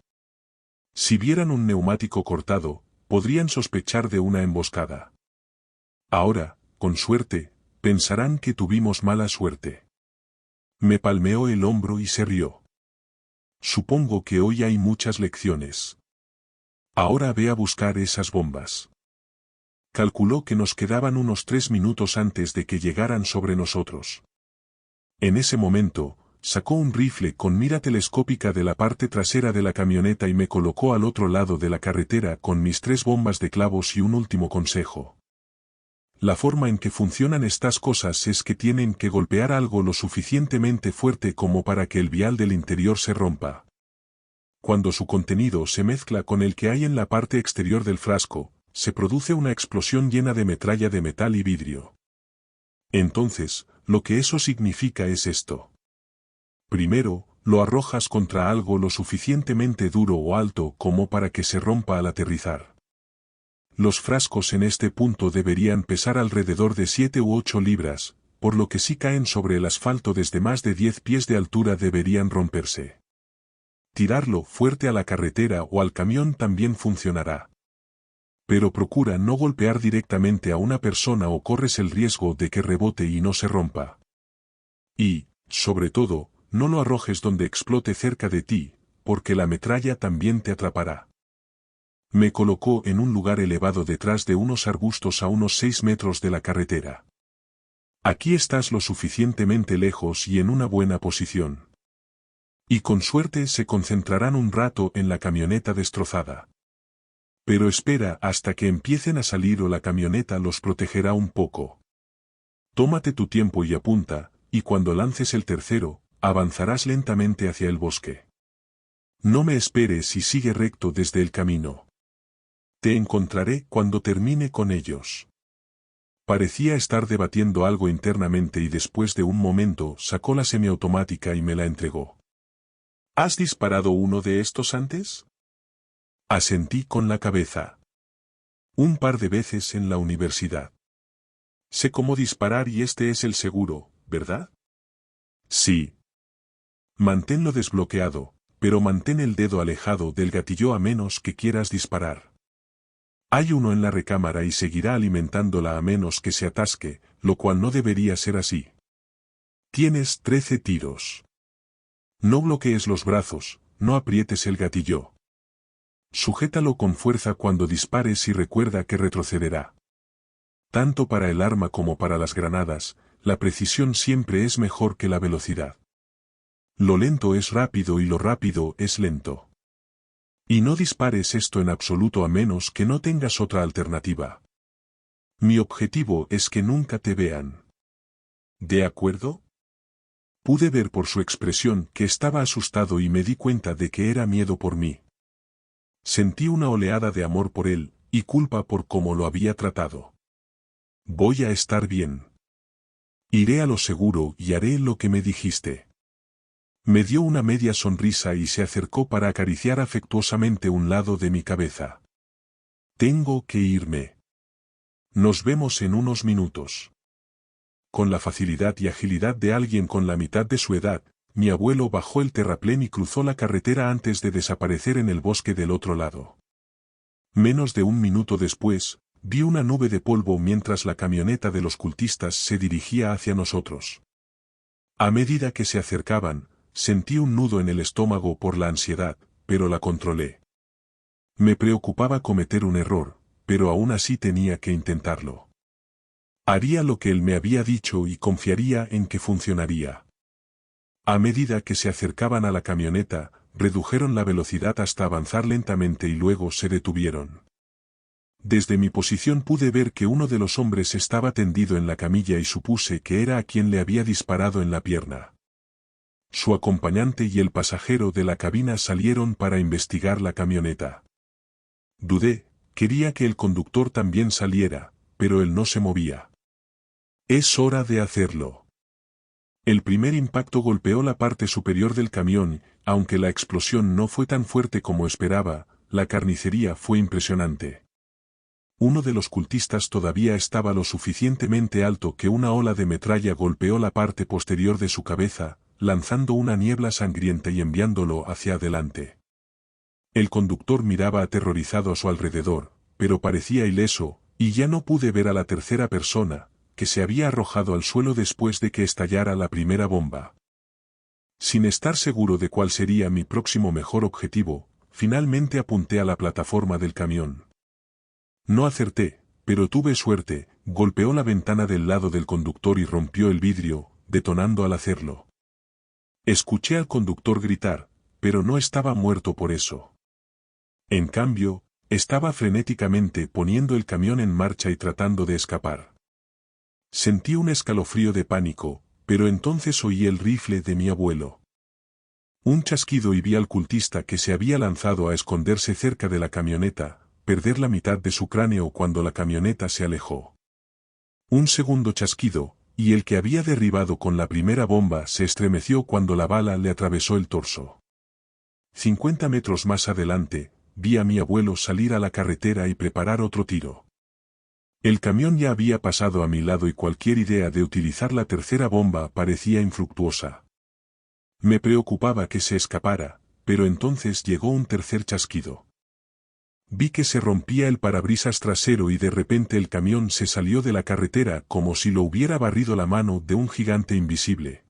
Speaker 1: Si vieran un neumático cortado, podrían sospechar de una emboscada. Ahora, con suerte, pensarán que tuvimos mala suerte. Me palmeó el hombro y se rió. Supongo que hoy hay muchas lecciones. Ahora ve a buscar esas bombas. Calculó que nos quedaban unos 3 minutos antes de que llegaran sobre nosotros. En ese momento, sacó un rifle con mira telescópica de la parte trasera de la camioneta y me colocó al otro lado de la carretera con mis 3 bombas de clavos y un último consejo. La forma en que funcionan estas cosas es que tienen que golpear algo lo suficientemente fuerte como para que el vial del interior se rompa. Cuando su contenido se mezcla con el que hay en la parte exterior del frasco, se produce una explosión llena de metralla de metal y vidrio. Entonces, lo que eso significa es esto. Primero, lo arrojas contra algo lo suficientemente duro o alto como para que se rompa al aterrizar. Los frascos en este punto deberían pesar alrededor de 7 u 8 libras, por lo que si caen sobre el asfalto desde más de 10 pies de altura deberían romperse. Tirarlo fuerte a la carretera o al camión también funcionará. Pero procura no golpear directamente a una persona o corres el riesgo de que rebote y no se rompa. Y, sobre todo, no lo arrojes donde explote cerca de ti, porque la metralla también te atrapará. Me colocó en un lugar elevado detrás de unos arbustos a unos 6 metros de la carretera. Aquí estás lo suficientemente lejos y en una buena posición. Y con suerte se concentrarán un rato en la camioneta destrozada. Pero espera hasta que empiecen a salir o la camioneta los protegerá un poco. Tómate tu tiempo y apunta, y cuando lances el tercero, avanzarás lentamente hacia el bosque. No me esperes y sigue recto desde el camino. Te encontraré cuando termine con ellos. Parecía estar debatiendo algo internamente y después de un momento sacó la semiautomática y me la entregó. ¿Has disparado uno de estos antes? Asentí con la cabeza. Un par de veces en la universidad. Sé cómo disparar y este es el seguro, ¿verdad? Sí. Manténlo desbloqueado, pero mantén el dedo alejado del gatillo a menos que quieras disparar. Hay uno en la recámara y seguirá alimentándola a menos que se atasque, lo cual no debería ser así. Tienes 13 tiros. No bloquees los brazos, no aprietes el gatillo. Sujétalo con fuerza cuando dispares y recuerda que retrocederá. Tanto para el arma como para las granadas, la precisión siempre es mejor que la velocidad. Lo lento es rápido y lo rápido es lento. Y no dispares esto en absoluto a menos que no tengas otra alternativa. Mi objetivo es que nunca te vean. ¿De acuerdo? Pude ver por su expresión que estaba asustado y me di cuenta de que era miedo por mí. Sentí una oleada de amor por él, y culpa por cómo lo había tratado. Voy a estar bien. Iré a lo seguro y haré lo que me dijiste. Me dio una media sonrisa y se acercó para acariciar afectuosamente un lado de mi cabeza. Tengo que irme. Nos vemos en unos minutos. Con la facilidad y agilidad de alguien con la mitad de su edad, mi abuelo bajó el terraplén y cruzó la carretera antes de desaparecer en el bosque del otro lado. Menos de un minuto después, vi una nube de polvo mientras la camioneta de los cultistas se dirigía hacia nosotros. A medida que se acercaban, sentí un nudo en el estómago por la ansiedad, pero la controlé. Me preocupaba cometer un error, pero aún así tenía que intentarlo. Haría lo que él me había dicho y confiaría en que funcionaría. A medida que se acercaban a la camioneta, redujeron la velocidad hasta avanzar lentamente y luego se detuvieron. Desde mi posición pude ver que uno de los hombres estaba tendido en la camilla y supuse que era a quien le había disparado en la pierna. Su acompañante y el pasajero de la cabina salieron para investigar la camioneta. Dudé, quería que el conductor también saliera, pero él no se movía. Es hora de hacerlo. El primer impacto golpeó la parte superior del camión, aunque la explosión no fue tan fuerte como esperaba, la carnicería fue impresionante. Uno de los cultistas todavía estaba lo suficientemente alto que una ola de metralla golpeó la parte posterior de su cabeza, lanzando una niebla sangrienta y enviándolo hacia adelante. El conductor miraba aterrorizado a su alrededor, pero parecía ileso, y ya no pude ver a la tercera persona, que se había arrojado al suelo después de que estallara la primera bomba. Sin estar seguro de cuál sería mi próximo mejor objetivo, finalmente apunté a la plataforma del camión. No acerté, pero tuve suerte, golpeó la ventana del lado del conductor y rompió el vidrio, detonando al hacerlo. Escuché al conductor gritar, pero no estaba muerto por eso. En cambio, estaba frenéticamente poniendo el camión en marcha y tratando de escapar. Sentí un escalofrío de pánico, pero entonces oí el rifle de mi abuelo. Un chasquido y vi al cultista que se había lanzado a esconderse cerca de la camioneta, perder la mitad de su cráneo cuando la camioneta se alejó. Un segundo chasquido, y el que había derribado con la primera bomba se estremeció cuando la bala le atravesó el torso. 50 metros más adelante, vi a mi abuelo salir a la carretera y preparar otro tiro. El camión ya había pasado a mi lado y cualquier idea de utilizar la tercera bomba parecía infructuosa. Me preocupaba que se escapara, pero entonces llegó un tercer chasquido. Vi que se rompía el parabrisas trasero y de repente el camión se salió de la carretera como si lo hubiera barrido la mano de un gigante invisible.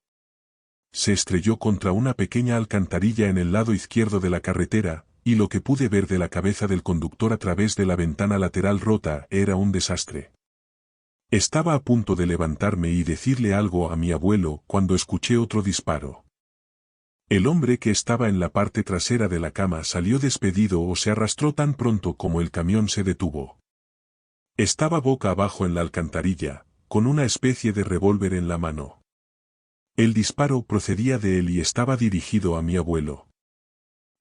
Speaker 1: Se estrelló contra una pequeña alcantarilla en el lado izquierdo de la carretera, y lo que pude ver de la cabeza del conductor a través de la ventana lateral rota era un desastre. Estaba a punto de levantarme y decirle algo a mi abuelo cuando escuché otro disparo. El hombre que estaba en la parte trasera de la cama salió despedido o se arrastró tan pronto como el camión se detuvo. Estaba boca abajo en la alcantarilla, con una especie de revólver en la mano. El disparo procedía de él y estaba dirigido a mi abuelo.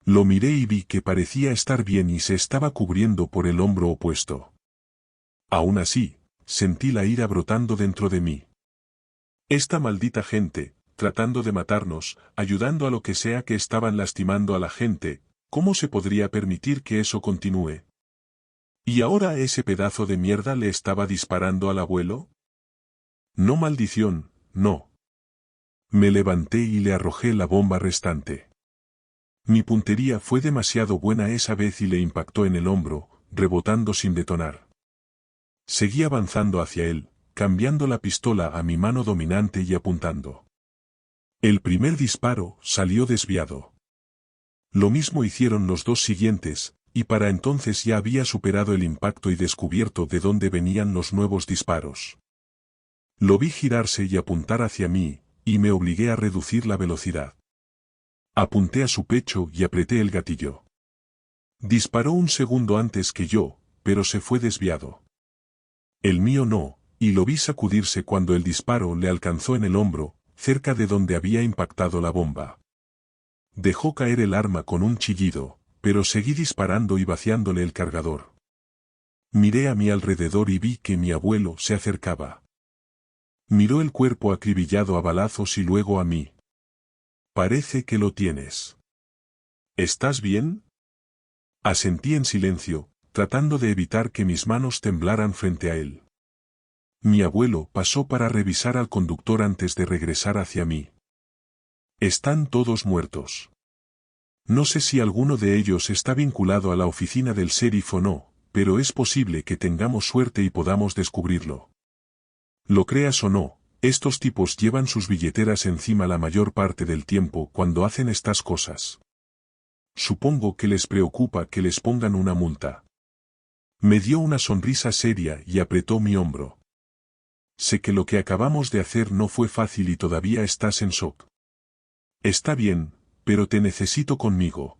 Speaker 1: Lo miré y vi que parecía estar bien y se estaba cubriendo por el hombro opuesto. Aún así, sentí la ira brotando dentro de mí. Esta maldita gente, tratando de matarnos, ayudando a lo que sea que estaban lastimando a la gente, ¿cómo se podría permitir que eso continúe? ¿Y ahora ese pedazo de mierda le estaba disparando al abuelo? No, maldición, no. Me levanté y le arrojé la bomba restante. Mi puntería fue demasiado buena esa vez y le impactó en el hombro, rebotando sin detonar. Seguí avanzando hacia él, cambiando la pistola a mi mano dominante y apuntando. El primer disparo salió desviado. Lo mismo hicieron los dos siguientes, y para entonces ya había superado el impacto y descubierto de dónde venían los nuevos disparos. Lo vi girarse y apuntar hacia mí, y me obligué a reducir la velocidad. Apunté a su pecho y apreté el gatillo. Disparó un segundo antes que yo, pero se fue desviado. El mío no, y lo vi sacudirse cuando el disparo le alcanzó en el hombro, cerca de donde había impactado la bomba. Dejó caer el arma con un chillido, pero seguí disparando y vaciándole el cargador. Miré a mi alrededor y vi que mi abuelo se acercaba. Miró el cuerpo acribillado a balazos y luego a mí. Parece que lo tienes. ¿Estás bien? Asentí en silencio, tratando de evitar que mis manos temblaran frente a él. Mi abuelo pasó para revisar al conductor antes de regresar hacia mí. Están todos muertos. No sé si alguno de ellos está vinculado a la oficina del sheriff o no, pero es posible que tengamos suerte y podamos descubrirlo. Lo creas o no, estos tipos llevan sus billeteras encima la mayor parte del tiempo cuando hacen estas cosas. Supongo que les preocupa que les pongan una multa. Me dio una sonrisa seria y apretó mi hombro. Sé que lo que acabamos de hacer no fue fácil y todavía estás en shock. Está bien, pero te necesito conmigo.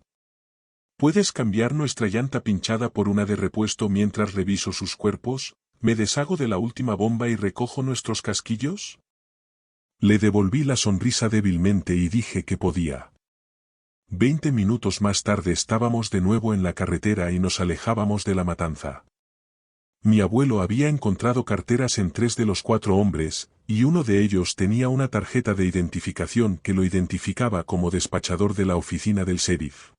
Speaker 1: ¿Puedes cambiar nuestra llanta pinchada por una de repuesto mientras reviso sus cuerpos? ¿Me deshago de la última bomba y recojo nuestros casquillos? Le devolví la sonrisa débilmente y dije que podía. 20 minutos más tarde estábamos de nuevo en la carretera y nos alejábamos de la matanza. Mi abuelo había encontrado carteras en 3 de los 4 hombres, y uno de ellos tenía una tarjeta de identificación que lo identificaba como despachador de la oficina del sheriff.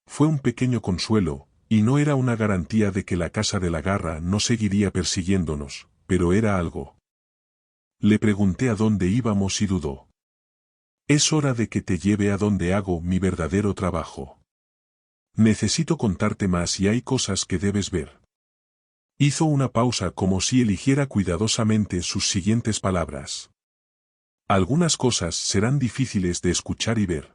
Speaker 1: Fue un pequeño consuelo, y no era una garantía de que la casa de la garra no seguiría persiguiéndonos, pero era algo. Le pregunté a dónde íbamos y dudó. Es hora de que te lleve a donde hago mi verdadero trabajo. Necesito contarte más y hay cosas que debes ver. Hizo una pausa como si eligiera cuidadosamente sus siguientes palabras. Algunas cosas serán difíciles de escuchar y ver.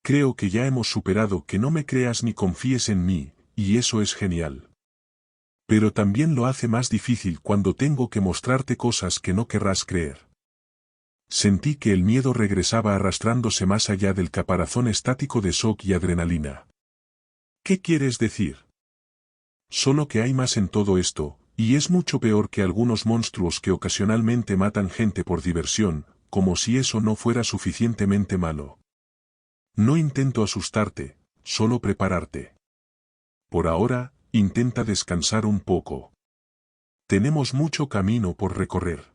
Speaker 1: Creo que ya hemos superado que no me creas ni confíes en mí, y eso es genial. Pero también lo hace más difícil cuando tengo que mostrarte cosas que no querrás creer. Sentí que el miedo regresaba arrastrándose más allá del caparazón estático de shock y adrenalina. ¿Qué quieres decir? Solo que hay más en todo esto, y es mucho peor que algunos monstruos que ocasionalmente matan gente por diversión, como si eso no fuera suficientemente malo. No intento asustarte, solo prepararte. Por ahora, intenta descansar un poco. Tenemos mucho camino por recorrer.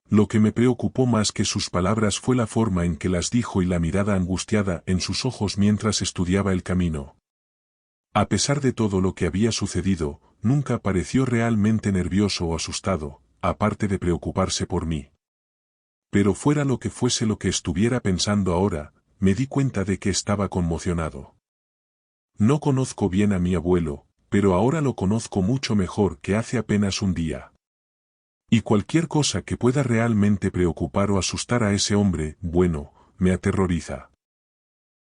Speaker 1: Lo que me preocupó más que sus palabras fue la forma en que las dijo y la mirada angustiada en sus ojos mientras estudiaba el camino. A pesar de todo lo que había sucedido, nunca pareció realmente nervioso o asustado, aparte de preocuparse por mí. Pero fuera lo que fuese lo que estuviera pensando ahora, me di cuenta de que estaba conmocionado. No conozco bien a mi abuelo, pero ahora lo conozco mucho mejor que hace apenas un día. Y cualquier cosa que pueda realmente preocupar o asustar a ese hombre, bueno, me aterroriza.